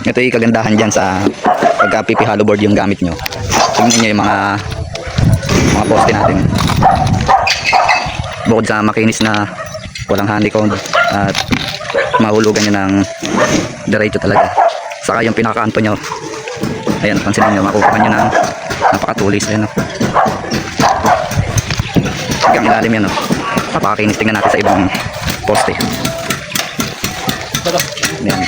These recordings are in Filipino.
Ito yung kagandahan dyan sa pagka PP hollow board yung gamit nyo. Tingnan nyo yung mga poste natin. Bukod sa makinis na walang honeycomb at mahulugan nyo ng diretso talaga. Saka yung pinakakanto nyo, ayan, pansinin nyo, makukuha nyo ng napakatulis. Ayan, no? Hanggang ilalim yan, no? Napakakinis. Tingnan natin sa ibang poste. Ayan.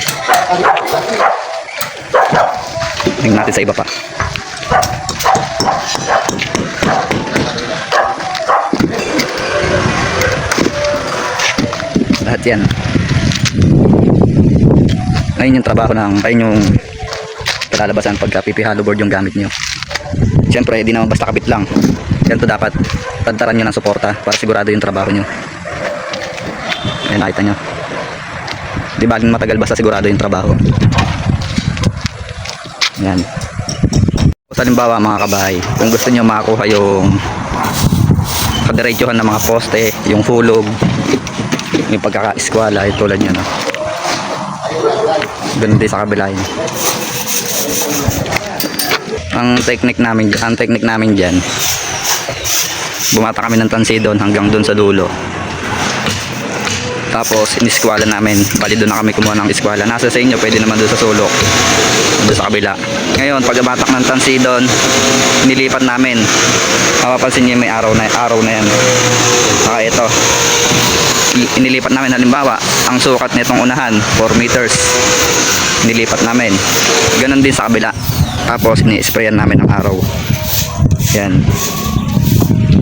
Tingnan natin sa iba pa. Lahat yan. Ayun yung trabaho ng, ayun yung kalalabasan pagka PP hollow board yung gamit nyo. Siyempre, hindi naman basta kabit lang. Ganito dapat tantaran nyo ng suporta para sigurado yung trabaho nyo. Ayun, nakita nyo. Di baging matagal basta sigurado yung trabaho. Ayan. Sa halimbawa mga kabahay, kung gusto nyo makakuha yung kadiretsuhan ng mga poste, yung hulog, yung pagkaka-eskwala, yung tulad nyo, no? Ganun din sa kabila yun. Ang technique namin dyan, bumata kami ng tansidon hanggang dun sa dulo. Tapos iniskwala namin, bali doon na kami kumuha ng iskwala. Nasa sa inyo, pwede naman doon sa sulok, doon sa kabila. Ngayon, pagbatak ng tansidon, nilipat namin. Mapapansin niyo may araw na yan. Saka ito, inilipat namin. Halimbawa, ang sukat nitong unahan 4 meters, nilipat namin. Ganon din sa kabila. Tapos ini-sprayan namin ng araw. Yan,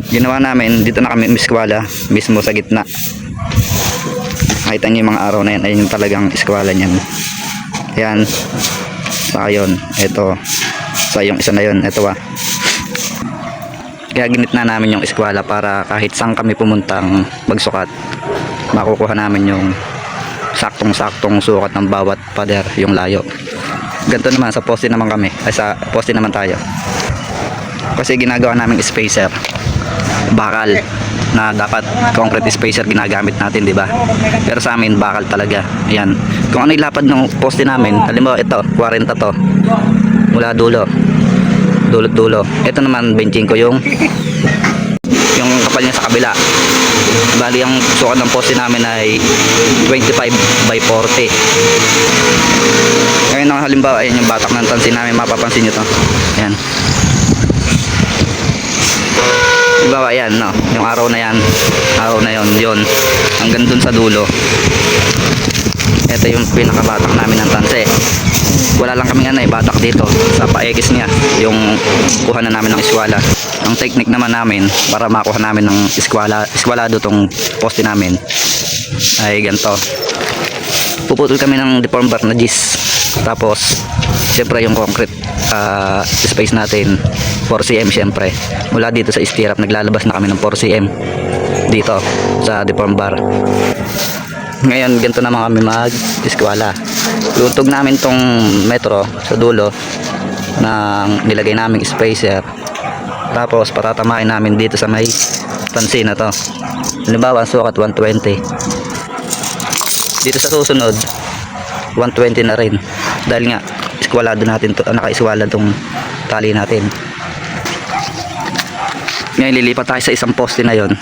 ginawa namin. Dito na kami iskwala mismo sa gitna. Nakita nyo yung mga araw na yan. Ayun yung talagang iskwala nyan. Yan. Saka yun, ito. Sa yung isa na yun, ito Kaya ginit na namin yung eskwala para kahit saan kami pumuntang magsukat, makukuha namin yung saktong-saktong sukat ng bawat pader, yung layo. Ganito naman sa poste naman kami, ay sa poste naman tayo. Kasi ginagawa namin spacer, bakal, na dapat concrete spacer ginagamit natin, di ba? Pero sa amin bakal talaga. Ayan. Kung ano ilapad ng poste namin, halimbawa ito, 40 to. Mula dulo. Dulo. Ito naman benching ko yung kapal niya sa kabila. Bali ang sukat ng poste namin ay 25 by 40. Ngayon ang halimbawa, ayan yung batak ng tansi namin, mapapansin nyo to. Ayan. Halimbawa yan, no? Yung araw na yan, yun, hanggang dun sa dulo. Ito yung pinakabatak namin ng tanse. Wala lang kami batak dito sa paekis niya, yung kuha na namin ng iskwala. Ang technique naman namin para makuha namin ng iskwalado tong poste namin ay ganito. Puputol kami ng deform bar na gis. Tapos siyempre yung concrete space natin 4cm siyempre. Mula dito sa stirrup naglalabas na kami ng 4cm dito sa deform bar. Ngayon ganito naman kami mag-iskwala. Luntog namin tong metro sa dulo ng nilagay naming spacer. Tapos patatamain namin dito sa may pansin na to. Halimbawa sukat 120. Dito sa susunod 120 na rin. Dahil nga iskwalado natin to, naka-iskwala tong tali natin. Ngayon lilipat tayo sa isang poste na yon.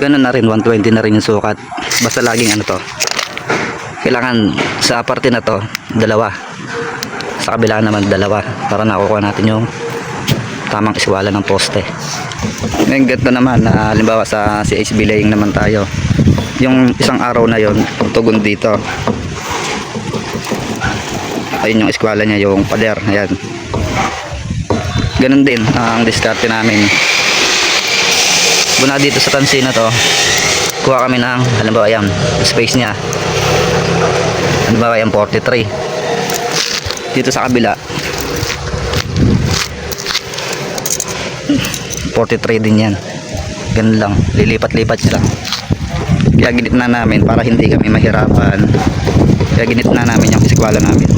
Ganun na rin, 120 na rin yung sukat. Basta laging kailangan sa parte na to dalawa, sa kabila naman dalawa, para nakukuha natin yung tamang iswala ng poste. Ngayon ganito naman, halimbawa sa CHB laying naman tayo, yung isang araw na yon tugon dito. Ayun yung iskwala niya, yung pader. Ayan. Ganun din ang diskarte namin. Muna dito sa tansi na to, kuha kami ng halimbawa yan, space niya. Halimbawa yan 43. Dito sa kabila 43 din yan. Ganun lang, lilipat-lipat sila. Kaya ginit na namin para hindi kami mahirapan. Kaya ginit na namin yung iskwala namin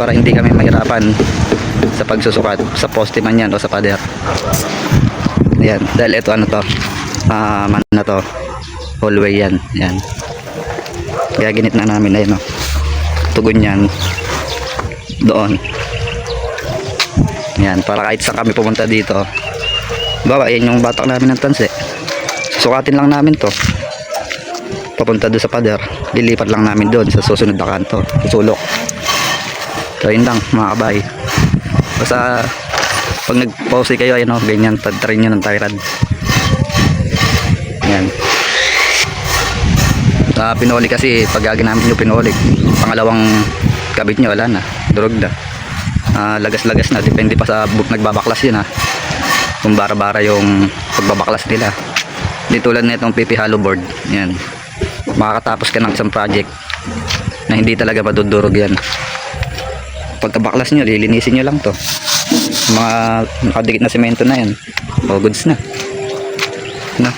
para hindi kami mahirapan sa pagsusukat sa poste man yan o sa pader. Yan, dahil ito man na to, hallway yan. Yan. Kaya ginit na namin, ayun, no. tugon yan doon. Yan, para kahit saan kami pumunta dito. Bawa, yan yung batak namin ng tanse. Sukatin lang namin to. Papunta doon sa pader. Lilipat lang namin doon sa susunod na kanto. Susulok. So, yun lang mga kabay. Basta, pag nag-pause kayo, ayun o, ganyan, tadtarin nyo ng tie rod. Yan. Sa pinoli kasi, pag ginamit nyo pinoli, pangalawang kabit nyo, wala na. Durog na. Lagas-lagas na. Depende pa sa nagbabaklas yun ha. Kung bara-bara yung pagbabaklas nila. Hindi tulad na itong PP hollow board. Yan. Makakatapos ka ng isang project na hindi talaga madudurog yan. Pagkabaklas nyo, lilinisin nyo lang to. Mga nakadikit na semento na yan. O goods na. No?